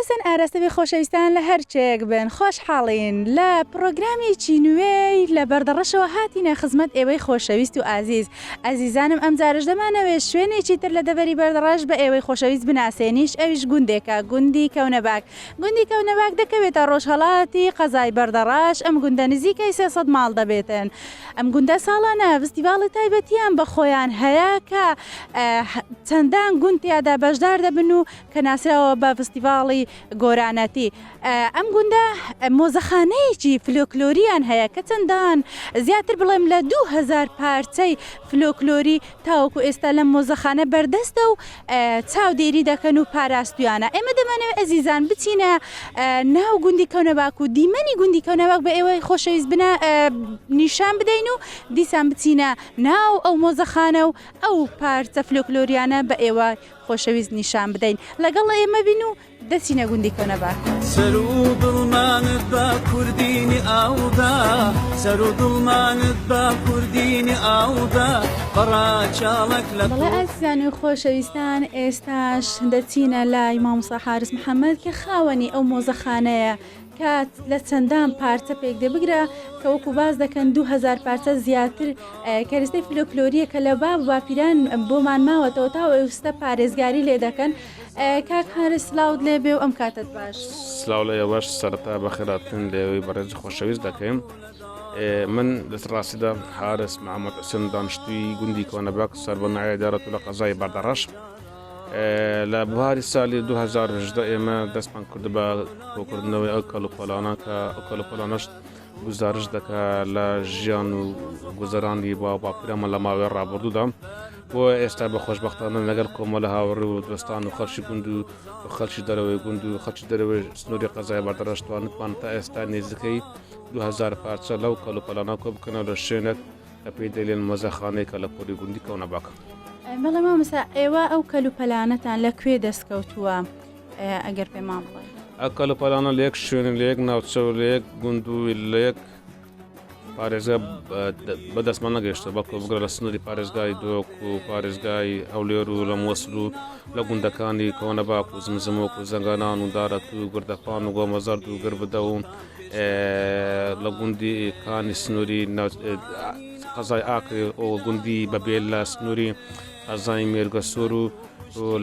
سەربەرزن ئاراستەبی خۆشەویستان لە هەرچێک بن خۆشحاڵین لە پرۆگرامیکی نوێی لە بەردەڕەشەوە هاتینە خزمەت ئێوەی خۆشەویست و ئازیزانم ئەم جارش دەمانەوێت شوێنێکی تر لە دەبەری بەردەڕەش بە ئێوەی خۆشەویست بناسێنیش ئەویش گوندێکە گوندی کەونەباک دەکەوێتە ڕۆژهەڵاتی قەزای بەردەڕەش ئەم گوندە نزیکەی 300 ماڵ دەبێتن ئەم گوندە ساڵانە فستیڤاڵی تایبەتیان بە خۆیان هەیە کە چەندان گوند تیادا بەشدار دەبن و کە ناسراوە بە فستیڤاڵی گۆرانەتی ئەم گوندە مۆزەخانەیەکی فلۆکلۆریان هەیە کە چەندان زیاتر بڵێم لە 2000 پارچەی فلۆکلۆری تاوەکو ئێستا لە مۆزەخانە بەردەستە و چاودێری دەکەن و پاراستویانە ئێمە دەمانەوێت ئەزیزان بچینە ناو گوندی کەونەباک و دیمەنی گوندی کەونەباک بە ئێوەی خۆشەویست نیشان بدەین و دیسان بچینە ناو ئەو مۆزەخانە و ئەو پارچە فلۆکلۆریانە بە ئێوە خۆشەویست نیشان بدەین لەگەڵ ئێمە بین و دەچینە گوندی کەونەباک سەر و دڵمانت بە کوردینی ئاودا سەر و دڵمانت بە کوردینی ئاودا بەڕاچاڵک لە بەڵێ ئازیزان و خۆشەویستان ئێستاش دەچینە لای مامۆستا حارس محەممەد کە خاوەنی ئەو مۆزەخانەیە کات لە چەندان پارچە پێک دەبگرە کە وەکو باز دەکەن 2000 پارچە زیاتر کەرستەی فلۆکلۆریە کە لە باپیران بۆمان ماوەتەوە تا ئێستا پارێزگاری لێ دەکەن کاک هەرس سلااوت لێ بێ و ئەم کاتت باش سلااو لە ئێوەش سەرەتا بەخێراتن لێوەی بەڕێز خۆشەویست دەکەیم من دەست ڕاستیدا حارس محەممەد حوسێن دانیشتووی گوندی کەونەباک سەربەنایە ئیدارەت و لە قەزای بەردەڕەش لە بواری ساڵی 2010 ئێمە دەستمان کرد بە کۆکردنەوەی ئەو کەلوپەلانە کە ئەو کەلوپەلانەش گزارش دەکە لە ژیان و گوزەرانی باپیرەمە لە ماوەی ڕابردوودا بۆ ئێستا بە خۆشبەختانە لەگەڵ کۆمەڵە هاوڕێ و دۆستان و خەڵکی گوند و خەڵکی دەرەوەی گوند و خەڵکی دەرەوەی سنووری قەزای بەردەڕەش توانتمان تا ئێستا نێزەکەی 2000 پارچە لەو کەلوپەلانە کۆ بکەنەوە لە شوێنێک کە پێی دەڵێن مۆزەخانەی کە لە پۆلی گوندی کەونەباک بەڵێ مامۆستا ئێوە ئەو کەلوپەلانەتان لەکوێ دەستکەوتووە ئەگەر پێمان بڵێ ئەو کەلوپەلانە لە یەک شوێن لە یەک ناوچە و لە یەک گوند و لە یەک پارێزگا بەدەستمان نەگەیشتە بەڵکو بگرە لە سنووری پارێزگای دۆک و پارێزگای ئەولێر و لە مۆسل و لە گوندەکانی کەونەباک و زمزمۆک و زەنگانان و دارەت و گردەپان و گۆمەزەرد و گربدە و لە گوندی کانی سنووری قەزای ئاکری ئەو گوندی بەبێ لە سنووری قەزای مێرگە سۆر و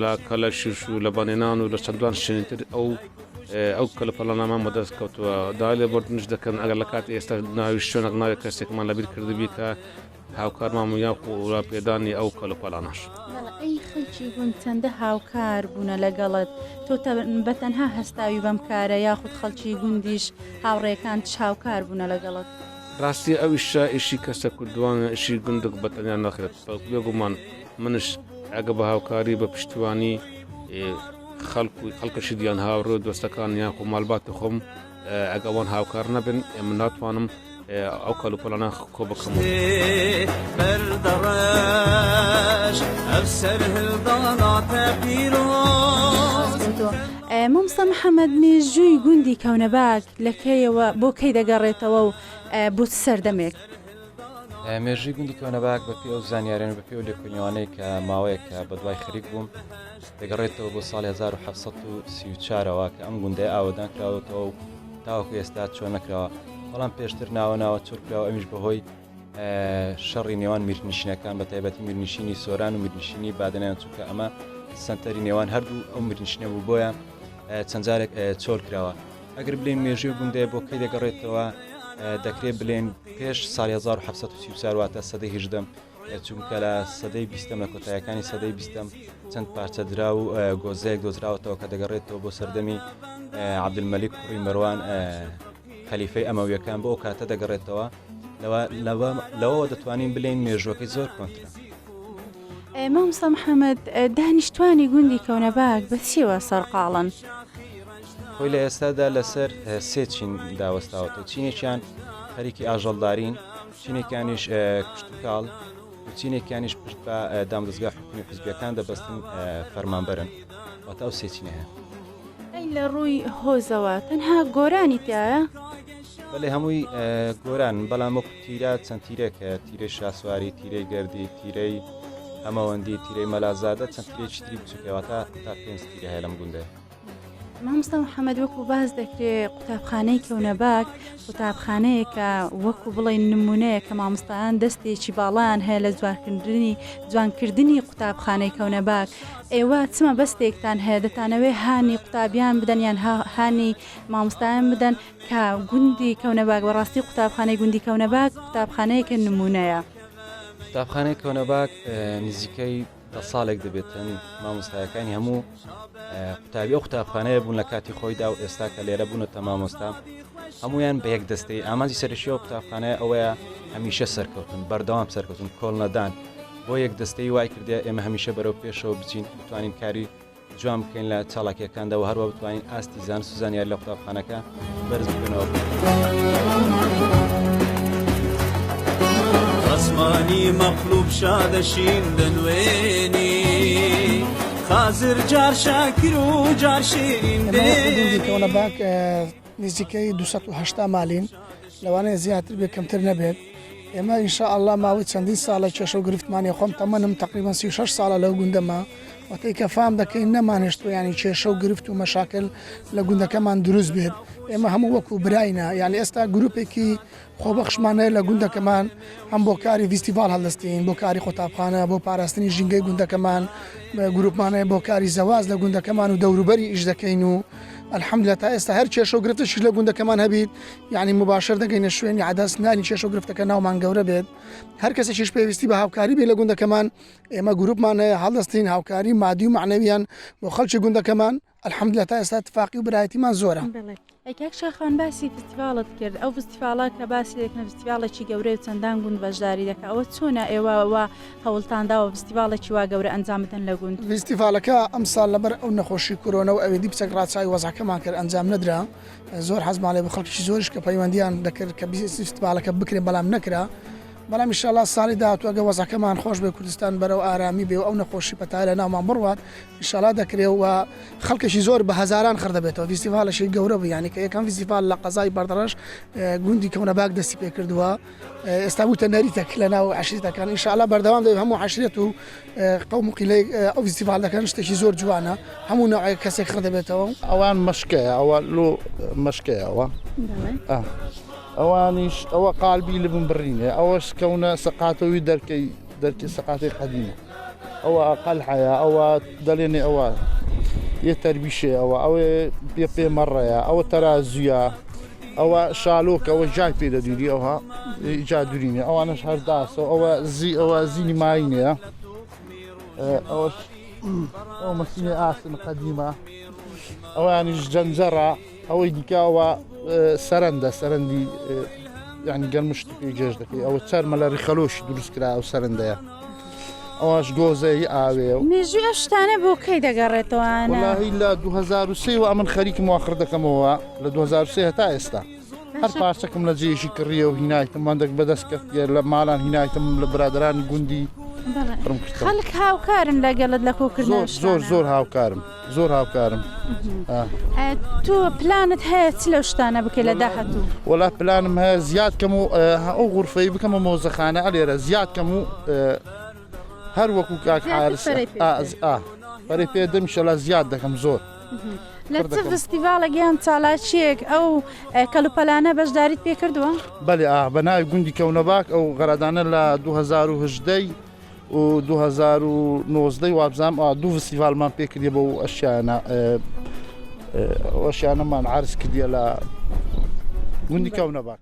لە کەلەشش و لە بەنێنان و لە چەندوان شوێنتر ئەو کەلوپەلانەمان بەدەست کەوتووە دا لێ بردنش دەکەن ئەگەر لە کاتی ئێستا ناوی شوێنێک ناوی کەسێکمان لەبیر کردبی کە هاوکارمان یان ڕاپێدانی ئەو کەلوپەلانەش ئەی خەڵکی گوند چەندە هاوکار بوونە لەگەڵت تۆ بەتەنها هەستاوی بەم کارە یاخود خەڵکی گوندیش هاوڕێکان هاوکار بوونە لەگەڵت ڕاستی ئەویشە ئیشی کەسە کوردوانە ئیشی گوندک بەتەنیان ناخێت بێگومان منش ئەگە بە هاوکاری بە پشتیوانی خەڵکەشی دیان هاوڕێ دۆستەکانیان خۆ ماڵباتی خۆم ئەگەوان هاوکار نەبن ئێمە ناتوانم ئەو کەلوپەلانە کۆ بکەم بەردەڕەش ئەو سەرهەڵداناتە پیرۆز مامۆستا محەممەد مێژووی گوندی کەونەباک لەکەیەوە بۆ کەی دەگەڕێتەوە و بۆ سەردەمێک مێژووی گوندی کەونەباک بە پێ و زانیاریان و بە پێ و لێکۆنیوانەی کە ماوەیە کە بە دوای خەریک بووم دەگەڕێتەوە بۆ ساڵی 1734ەوە کە ئەم گوندەی ئاوەدان کراوەتەوە و تاوەکو ئێستا چۆن نەکراوە بەڵام پێشتر ناوە چۆرکراوە ئەمیش بەهۆی شەڕی نێوان میرنشینەکان بە تایبەتی میرنشینی سۆران و میرنشینی بادنیان چووکە ئەمە سنتەری نێوان هەردوو ئەو میرنشینە بوو بۆیە چەند جارێک چۆل کراوە ئەگەر بڵێن مێژووی گوندەیە بۆ کەی دەگەڕێتەوە دەکرێت بڵێن پێش ساڵی 1734 واتە سەدەی 18 چونکە لە سەدەی 20 لە کۆتاییەکانی سەدەی 20 چەند پارچە درا و گۆزەیەک دۆزراوەتەوە کە دەگەڕێتەوە بۆ سەردەمی عەبدولمەلیک کوڕی مەروان خەلیفەی ئەمەویەکان بۆ ئەو کاتە دەگەڕێتەوە لەوەوە دەتوانین بڵێن مێژوەکەی زۆر کۆنترە مامۆستا محەممەد دانیشتوانی گوندی کەونەباک بە چیوە سەرقاڵن خۆی لە ئێستادا لەسەر سێ چین داوەستاوەتەوە چینێکیان خەریکی ئاژەڵدارین چینێکیانیش کشتتوکاڵ و چینێکیانیش پشت بە دامدەستگا حکومی حزبیەکان دەبەستن فەرمانبەرن واتە ئەو سێچینە هەیە ئەی لە ڕووی هۆزەوە تەنها گۆرانی تایە بەڵێ هەمووی گۆران بەڵام وەکو تیرە چەند تیرێکە تیرەی شاسواری تیرەی گەردی تیرەی ئەمەوەندی تیرەی مەلازادە چەند تیرێکی تری بچووکەوە تا 5 تیرە هەیە لەم گوندە مامۆستا محەممەد وەکو باز دەکرێت قوتابخانەی کەونەباک قوتابخانەیە کە وەکو بڵێن نمونەیە کە مامۆستایان دەستێکی باڵیان هەیە لە جوانکردنی قوتابخانەی کەونەباک. ئێوە چمە بەستێکتان هەیە دەتانەوێت هانی قوتابیان بدەن یان هانی مامۆستایان بدەن کە گوندی کەونەباک بەڕاستی قوتابخانەی گوندی کەونەباک قوتابخانەیەکە نمونەیە. قوتابخانەی کەونەباک نزیکەی 10 ساڵێک دەبێتن مامۆستایەکانی هەموو قوتابی ئەو قوتابخانەیە بوون لە کاتی خۆیدا و ئێستا کە لێرە بوونەتە مامۆستا هەمویان بە یەک دەستەی ئامانجی سەرشیەوە قوتابخانەیە ئەوەیە هەمیشە سەرکەوتن بەردەوام سەرکەوتن کۆڵ نەدان بۆ یەک دەستەی وای کردێ ئێمە هەمیشە بەرەو پێشەوە بچین بتوانین کاری جوان بکەین لە چاڵاکیەکاندا و هەروە بتوانین ئاستی زان سوزانیار لە قوتابخانەکە بەرز بکەنەوە. ڕسمانی مەخلوب شادەشین دەنوێنی خازر جار شاکر و جار شیرین کەونەباک نزیکەی 280 مالین لەوانەیە زیاتر بێ کەمتر نەبێت. ئێمە ئینشاءالله ماوەی چەندین ساڵە کێشە و گرفتمانی خۆم تەمەنم تقریبا 36 ساڵە لەو گوندەما وەتەی کە فام دەکەین نەمانێشتوە ینی کێشە و گرفت و مەشاکل لە گوندەکەمان دروست بێت. ئێمە هەموو وەکو براینا یعنی ئێستا گروپێکی خۆبەخشمانەیە لە گوندەکەمان هەم بۆ کاری فیستیڤال هەڵدەستین بۆ کاری قوتابخانە بۆ پاراستنی ژینگەی گوندەکەمان گروپمانەیە بۆ کاری زەواز لە گوندەکەمان و دەوروبەری ئیش دەکەین و الحەمدولillah تا ئێستا هەر کێشە و گرفتش لە گوندەکەمان هەبیت یعنی مباشر دەگەینە شوێنی عادەستنانی کێشە و گرفتەکە ناومان گەورە بێت هەر کەسێکیش پێویستی بە هاوکاری بێ لە گوندەکەمان ئێمە گروپمان هەیە هەڵدەستین هاوکاری مادی و معنەویان بۆ خەڵکی گوندەکەمان الحەمدولillah تا ئێستا اتفاقی و برایەتیمان زۆرە. ئەکاک شاخان باسی فستیڤالت کرد ئەو فستیڤالە کە باسی دەکەن فستیڤالێکی گەورەی و چەندان گوند بەشداری دەکات ئەوە چۆنە ئێوە هەوڵتانداوە فستیڤالێکی وا گەورە ئەنجام بدەن لە گوند. فستیڤالەکە ئەم ساڵ لەبەر ئەو نەخۆشی کۆرۆنە و ئەوێ دیپچەک ڕاچای وەزعەکەمان کرد ئەنجام نەدرا زۆر حەزمان لێ بە خەڵکی زۆریش کە پەیوەندیان دەکرد کە فستیڤالەکە بکرێن بەڵام نەکرا. بەڵام ئینشاءالله ساڵی داهاتوو ئەگە وەزعەکەمان خۆش بێ کوردستان بەرەو ئارامی بێ و ئەو نەخۆشی پەتای لە ناومان بڕوات ئینشاءالله دەکرێت و خەڵکێکی زۆر بە هەزاران خڕ دەبێتەوە فستیڤالێکی گەورە بوو یعنی کە یەکەم فستیڤال لە قەزای بەردەڕەش گوندی کەونەباک دەستی پێ کردووە ئێستا بووتە نەریتەک لە ناو عەشیرەتەکان ئینشاءالله بەردەوام دەبێت هەموو عەشیرەت و قەوم و قیلەی ئەو فستیڤال دەکەن شتێکی زۆر جوانە هەموو نوعی کەسێک خڕ دەبێتەوە. ئەوان مەشکەیە ئەوە لۆ مەشکەیەوە ئەوانیش ئەوە قالبی لە بن بڕینێ ئەوەش کەونە سەقاتەوەی دەرکی سەقاتی قەدیمە ئەوە قەلحەیە ئەوە دەڵێنێ ئەوە یە تەربیشێ ئەوە پێ مەڕەیە ئەوە تەرازویە ئەوە شالۆکە ئەوە جای پێ دەدوری ئەوها جا دوورینێ ئەوانش هەرداسەوە ئەوە زینی ماینەیە ئەوەش ئەو مەسینێ ئاسن قەدیمە ئەوانیش جەنجەڕە ئەوەی دیکەوە سەرەندی یعنی گەرمشت پێ گەشت دەکەی ئەوە چەرمە لە ڕیخەلۆشی دروستکرا ئەو سەرەندەیە ئەوەش گۆزەی ئاوێ و مێژووی ئەو شتانە بۆ کەی دەگەڕێتەوەوانە وەڵاهی لە 2023 و ئەمن خەریکی مواخر دەکەمەوە لە 2023 هەتا ئێستا هەر پارچەکەم لە جێیشی کڕیە و هینایتممان دەک بەدەست کرد لە ماڵان هینایتم لە برادرانی گوندی خەڵک هاوکارن لەگەڵت لە کۆکردن زۆر هاوکارم تۆ پلانت هەیە چ لەو شتانە بکەی لە داهاتوو؟ وەڵا پلانم هەیە زیاد کەم و ئەو غورفەی بکەمە مۆزەخانە ئەلێرە زیاد کەم و هەر وەکو کاک حارس بەرەی پێدەم شەلا زیاد دەکەم زۆر لە چ فستیڤالێک یان چالاکیەک ئەو کەلوپەلانە بەشداریت پێ کردووە؟ بەێ بە ناوی گوندی کەونەباک ئەو غەرادانە لە 2010 و 2019 وابزانام دوو فستیڤالمان پێ کردێ بە و ئەشیانەمان عرض کردیە لە گوندی کەونەباک.